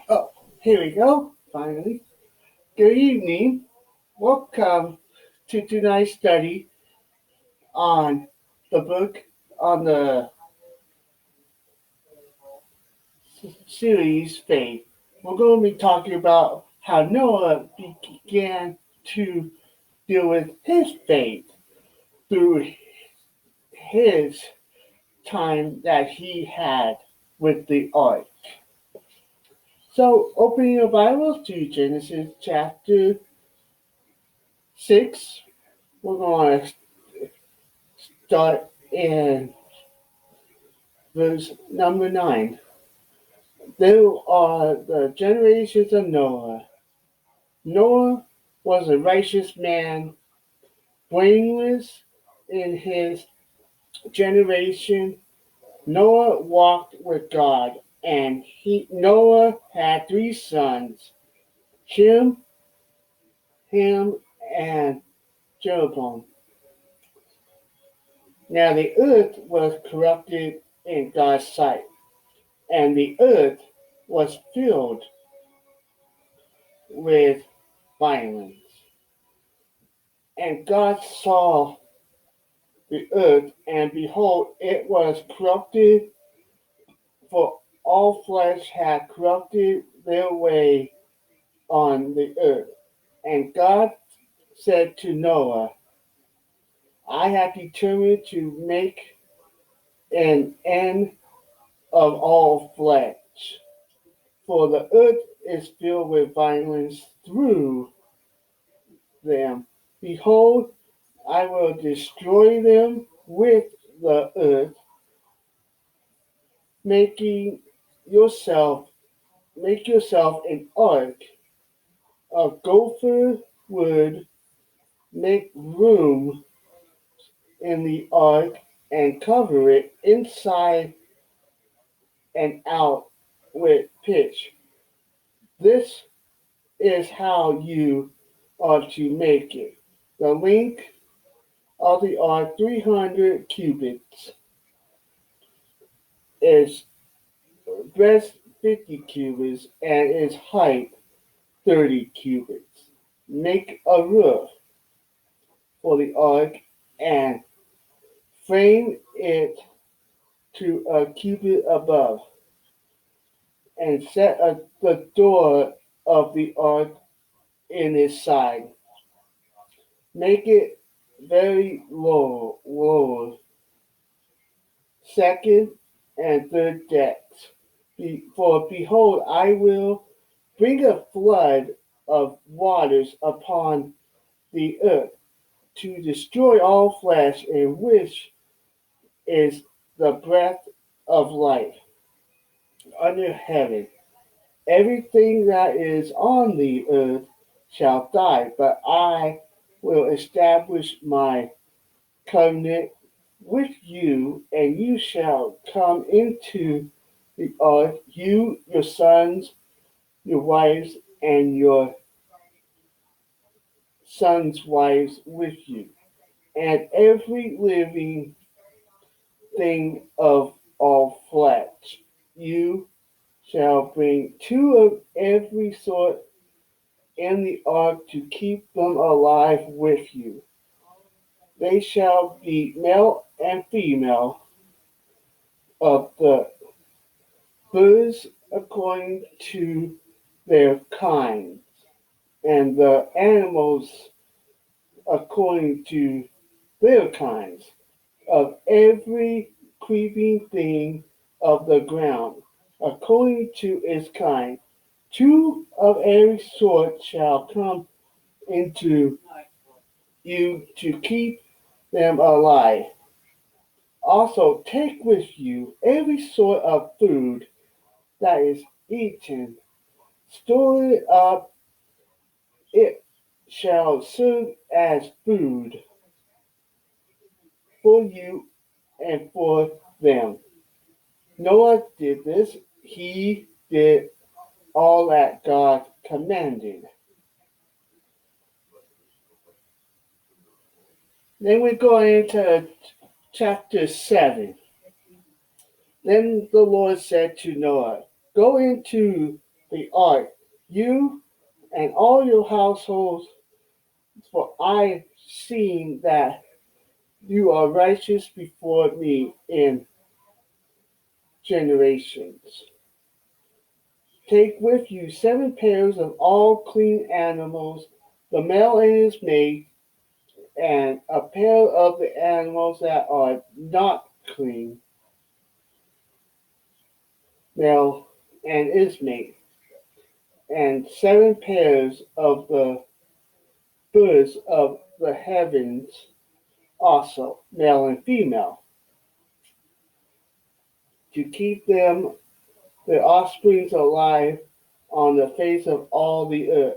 Oh, here we go, finally. Good evening. Welcome to tonight's study on the book, on the series Faith. We're going to be talking about how Noah began to deal with his faith through his time that he had with the ark. So, open your Bibles to Genesis chapter 6. We're going to start in verse number 9. There are the generations of Noah. Noah was a righteous man, blameless in his generation. Noah walked with God, and Noah had three sons, Shem, Ham, and Jeroboam. Now the earth was corrupted in God's sight, and the earth was filled with violence. And God saw the earth, and behold, it was corrupted, for all flesh had corrupted their way on the earth. And God said to Noah, I have determined to make an end of all flesh, for the earth is filled with violence through them. Behold, I will destroy them with the earth, making yourself make yourself an ark of gopher wood. Make room in the ark and cover it inside and out with pitch. This is how you are to make it. The length of the ark 300 cubits, its breadth 50 cubits, and its height 30 cubits. Make a roof for the ark and frame it to a cubit above, and set the door of the ark in its side. Make it very low, second and third decks. For behold, I will bring a flood of waters upon the earth to destroy all flesh, in which is the breath of life under heaven. Everything that is on the earth shall die, but I will establish my covenant with you, and you shall come into the ark, you, your sons, your wives, and your sons' wives with you, and every living thing of all flesh. You shall bring two of every sort in the ark to keep them alive with you. They shall be male and female of the birds according to their kinds, and the animals according to their kinds, of every creeping thing of the ground, according to its kind. Two of every sort shall come into you to keep them alive. Also, take with you every sort of food that is eaten, store it up, it shall serve as food for you and for them. Noah did this, he did all that God commanded. Then we go into chapter 7. Then the Lord said to Noah, go into the ark, you and all your households, for I seen that you are righteous before me in generations. Take with you 7 pairs of all clean animals, the male and his mate, and a pair of the animals that are not clean, male and his mate, and 7 pairs of the birds of the heavens also, male and female, to keep them, their offsprings alive on the face of all the earth.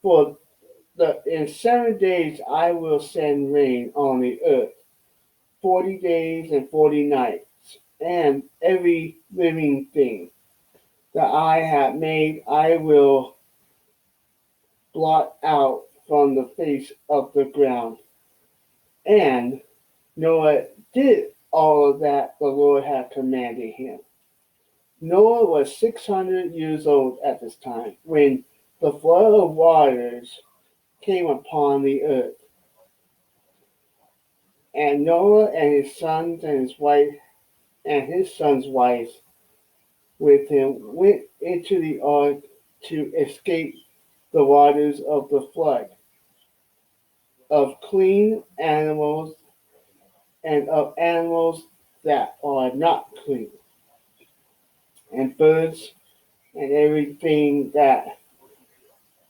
For in 7 days I will send rain on the earth, 40 days and 40 nights, and every living thing that I have made I will blot out from the face of the ground. And Noah did all of that the Lord had commanded him. Noah was 600 years old at this time when the flood of waters came upon the earth. And Noah and his sons and his wife and his son's wives with him went into the ark to escape the waters of the flood, of clean animals and of animals that are not clean, and birds and everything that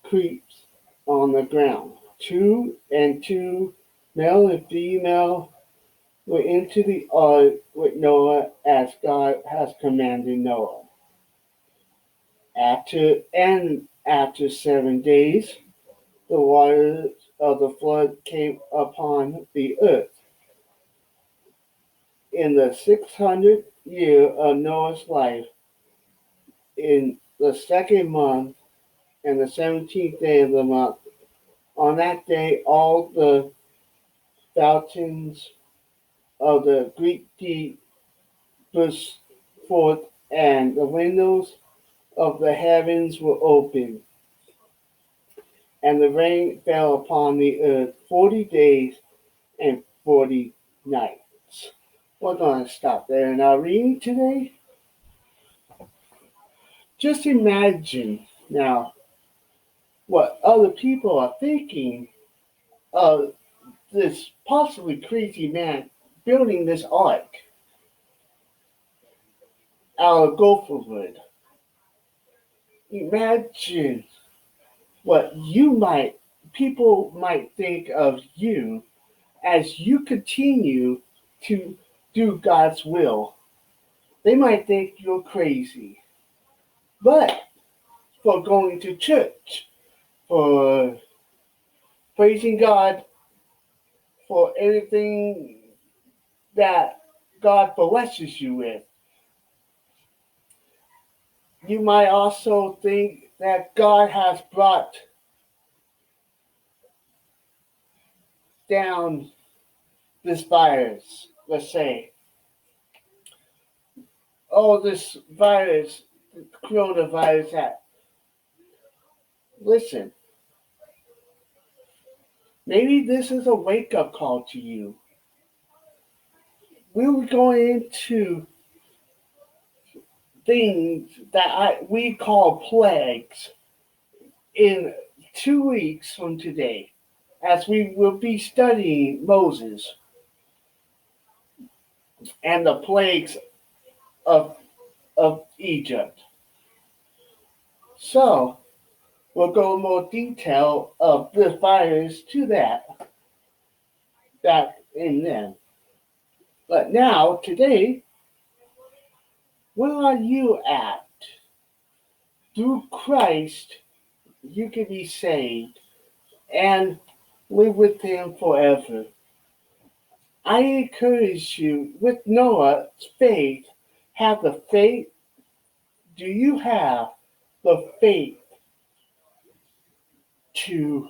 creeps on the ground. Two and two, male and female, went into the ark with Noah as God has commanded Noah. After 7 days, the waters of the flood came upon the earth. In the 600th year of Noah's life, in the second month and the 17th day of the month, on that day all the fountains of the Greek deep burst forth, and the windows of the heavens were opened, and the rain fell upon the earth 40 days and 40 nights. We're going to stop there in our reading today. Just imagine now what other people are thinking of this possibly crazy man building this ark out of gopher wood. Imagine what people might think of you as you continue to do God's will. They might think you're crazy. But for going to church, for praising God, for everything that God blesses you with, you might also think that God has brought down this virus, let's say. Oh, this virus, coronavirus, that. Listen, maybe this is a wake up call to you. We were going into things that we call plagues in 2 weeks from today, as we will be studying Moses and the plagues of, of Egypt. So, we'll go more detail of the virus to that in them. But now, today, where are you at? Through Christ, you can be saved and live with Him forever. I encourage you, with Noah's faith, have the faith. Do you have the faith to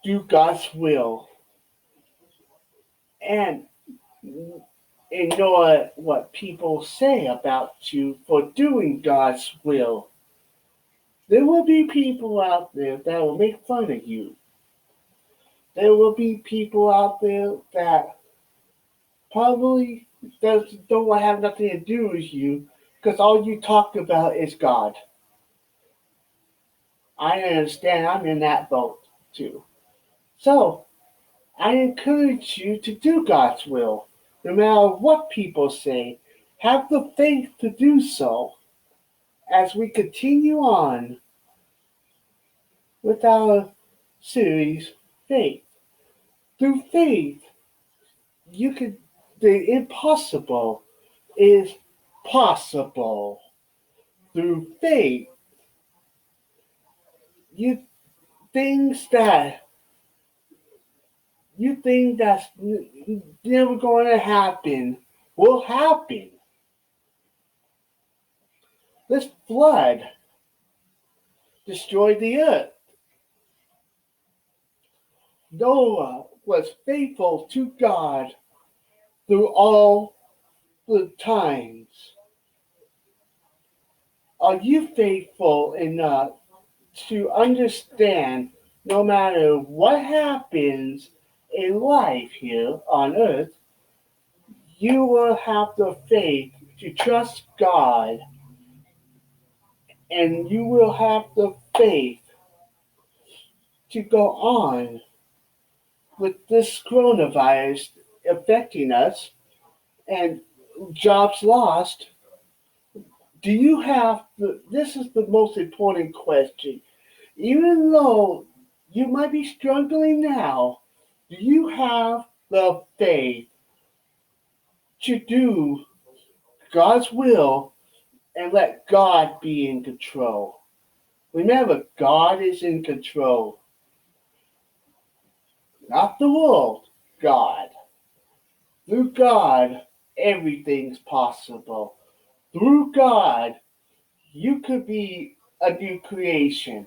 do God's will? And ignore what people say about you for doing God's will. There will be people out there that will make fun of you. There will be people out there that probably don't have nothing to do with you because all you talk about is God. I understand I'm in that boat too. So I encourage you to do God's will, no matter what people say. Have the faith to do so as we continue on with our series, Faith. Through faith, you can, the impossible is possible. Through faith, you things that you think that's never going to happen will happen. This flood destroyed the earth. Noah was faithful to God through all the times. Are you faithful enough to understand no matter what happens in life here on earth, you will have the faith to trust God and you will have the faith to go on with this coronavirus affecting us and jobs lost? Do you have this is the most important question. Even though you might be struggling now, do you have the faith to do God's will and let God be in control? Remember, God is in control. Not the world, God. Through God, everything's possible. Through God, you could be a new creation.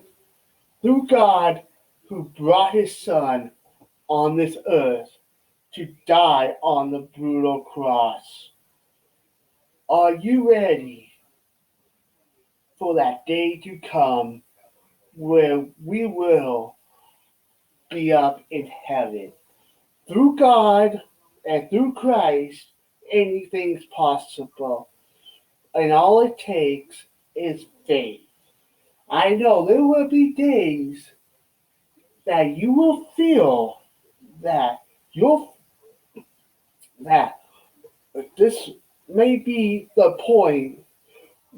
Through God, who brought his son on this earth to die on the brutal cross. Are you ready for that day to come where we will be up in heaven? Through God and through Christ, anything's possible. And all it takes is faith. I know there will be days that you will feel that you'll that this may be the point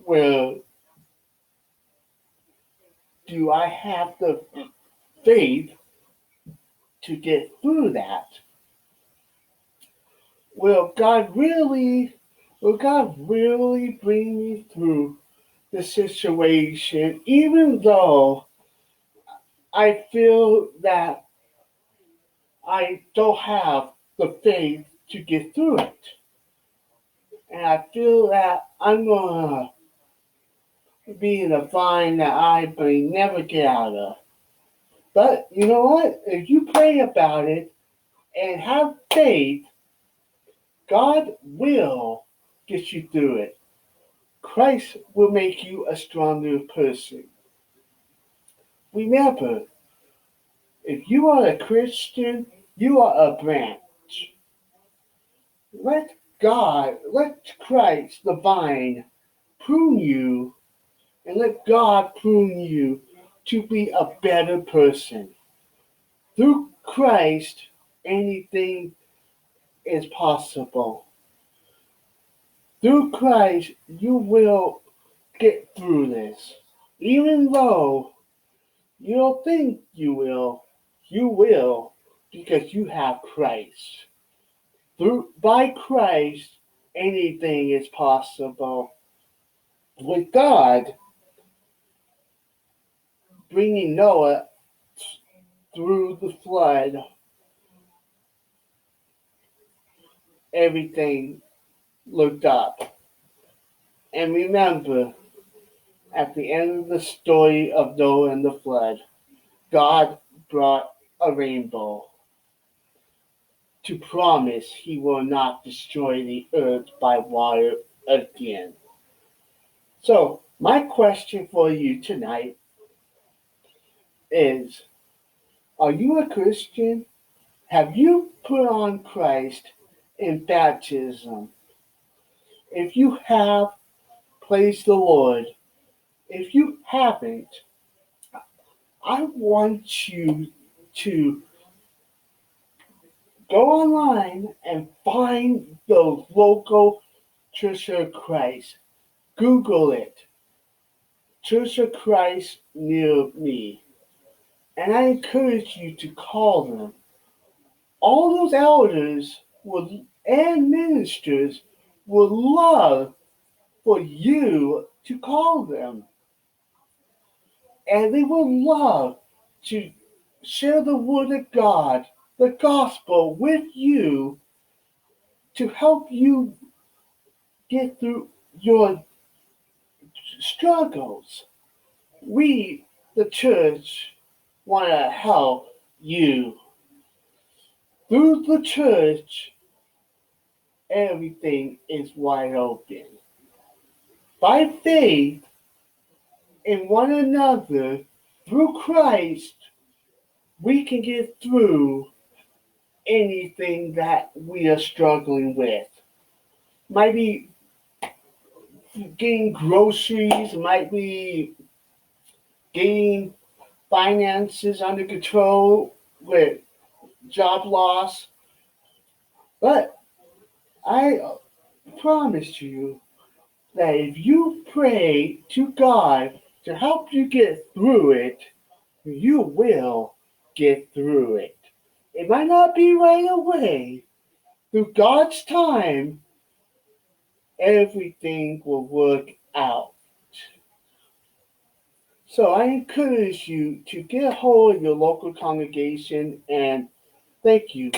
where do I have the faith to get through that? Will God really bring me through the situation even though I feel that I don't have the faith to get through it? And I feel that I'm gonna be in a bind that I may never get out of. But you know what? If you pray about it and have faith, God will get you through it. Christ will make you a stronger person. Remember, if you are a Christian, you are a branch. Let Christ, the vine, prune you and let God prune you to be a better person. Through Christ, anything is possible. Through Christ, you will get through this. Even though you don't think you will because you have Christ. By Christ, anything is possible. With God bringing Noah through the flood, everything looked up. And remember, at the end of the story of Noah and the flood, God brought a rainbow. to promise he will not destroy the earth by water again. So, my question for you tonight is, are you a Christian? Have you put on Christ in baptism? If you have, praise the Lord. If you haven't, I want you to go online and find the local Church of Christ. Google it. Church of Christ near me. And I encourage you to call them. All those elders and ministers would love for you to call them. And they would love to share the word of God, the gospel with you to help you get through your struggles. We, the church, want to help you. Through the church, everything is wide open. By faith in one another, through Christ, we can get through anything that we are struggling with. Might be getting groceries, might be getting finances under control with job loss. But I promise you that if you pray to God to help you get through it, you will get through it. It might not be right away. Through God's time, everything will work out. So I encourage you to get a hold of your local congregation and thank you